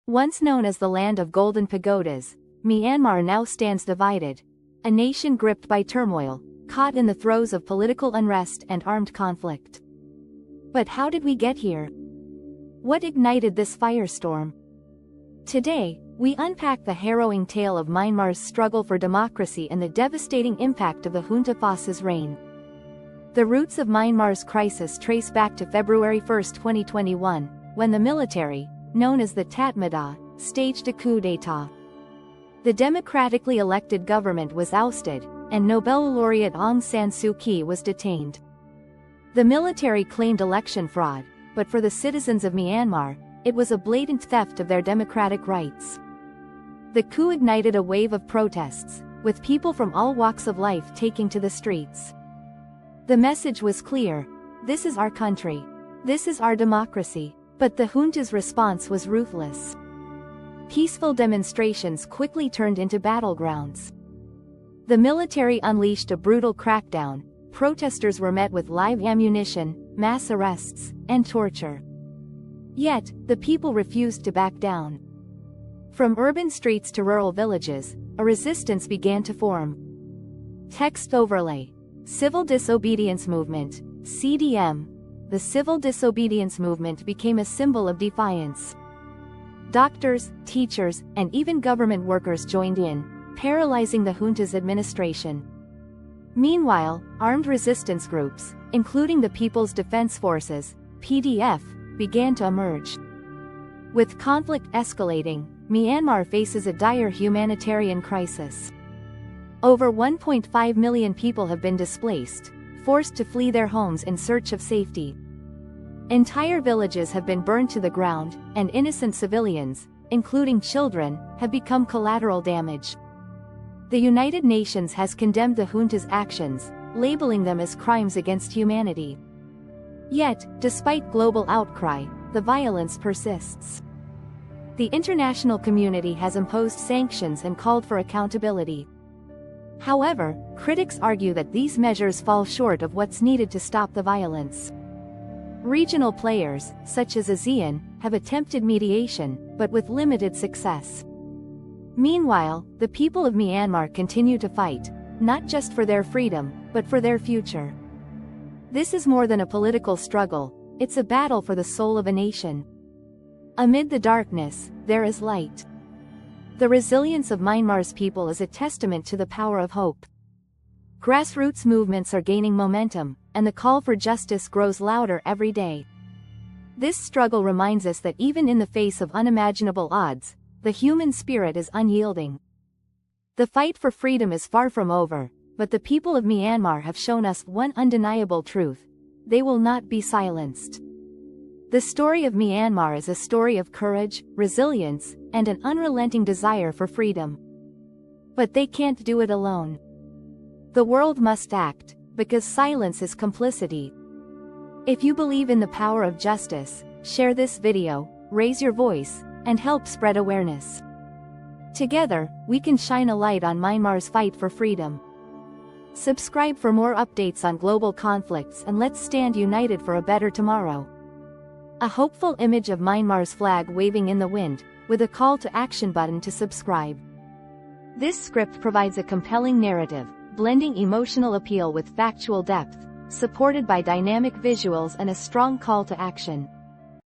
Once known as the land of golden pagodas, Myanmar now stands divided, a nation gripped by turmoil, caught in the throes of political unrest and armed conflict. But how did we get here? What ignited this firestorm? Today, we unpack the harrowing tale of Myanmar's struggle for democracy and the devastating impact of the Junta Fasa's reign. The roots of Myanmar's crisis trace back to February 1, 2021, when the military, known as the Tatmadaw, staged a coup d'état. The democratically elected government was ousted, and Nobel laureate Aung San Suu Kyi was detained. The military claimed election fraud, but for the citizens of Myanmar, it was a blatant theft of their democratic rights. The coup ignited a wave of protests, with people from all walks of life taking to the streets. The message was clear: this is our country. This is our democracy. But the junta's response was ruthless. Peaceful demonstrations quickly turned into battlegrounds. The military unleashed a brutal crackdown. Protesters were met with live ammunition, mass arrests, and torture. Yet, the people refused to back down. From urban streets to rural villages, a resistance began to form. Text overlay. Civil Disobedience Movement, CDM. The civil disobedience movement became a symbol of defiance. Doctors, teachers, and even government workers joined in, paralyzing the junta's administration. Meanwhile, armed resistance groups, including the People's Defense Forces, PDF, began to emerge. With conflict escalating, Myanmar faces a dire humanitarian crisis. Over 1.5 million people have been displaced, forced to flee their homes in search of safety. Entire villages have been burned to the ground, and innocent civilians, including children, have become collateral damage. The United Nations has condemned the junta's actions, labeling them as crimes against humanity. Yet, despite global outcry, the violence persists. The international community has imposed sanctions and called for accountability. However, critics argue that these measures fall short of what's needed to stop the violence. Regional players, such as ASEAN, have attempted mediation, but with limited success. Meanwhile, the people of Myanmar continue to fight, not just for their freedom, but for their future. This is more than a political struggle, it's a battle for the soul of a nation. Amid the darkness, there is light. The resilience of Myanmar's people is a testament to the power of hope. Grassroots movements are gaining momentum, and the call for justice grows louder every day. This struggle reminds us that even in the face of unimaginable odds, the human spirit is unyielding. The fight for freedom is far from over, but the people of Myanmar have shown us one undeniable truth: they will not be silenced. The story of Myanmar is a story of courage, resilience, and an unrelenting desire for freedom. But they can't do it alone. The world must act, because silence is complicity. If you believe in the power of justice, share this video, raise your voice, and help spread awareness. Together, we can shine a light on Myanmar's fight for freedom. Subscribe for more updates on global conflicts, and let's stand united for a better tomorrow. A hopeful image of Myanmar's flag waving in the wind, with a call to action button to subscribe. This script provides a compelling narrative, blending emotional appeal with factual depth, supported by dynamic visuals and a strong call to action.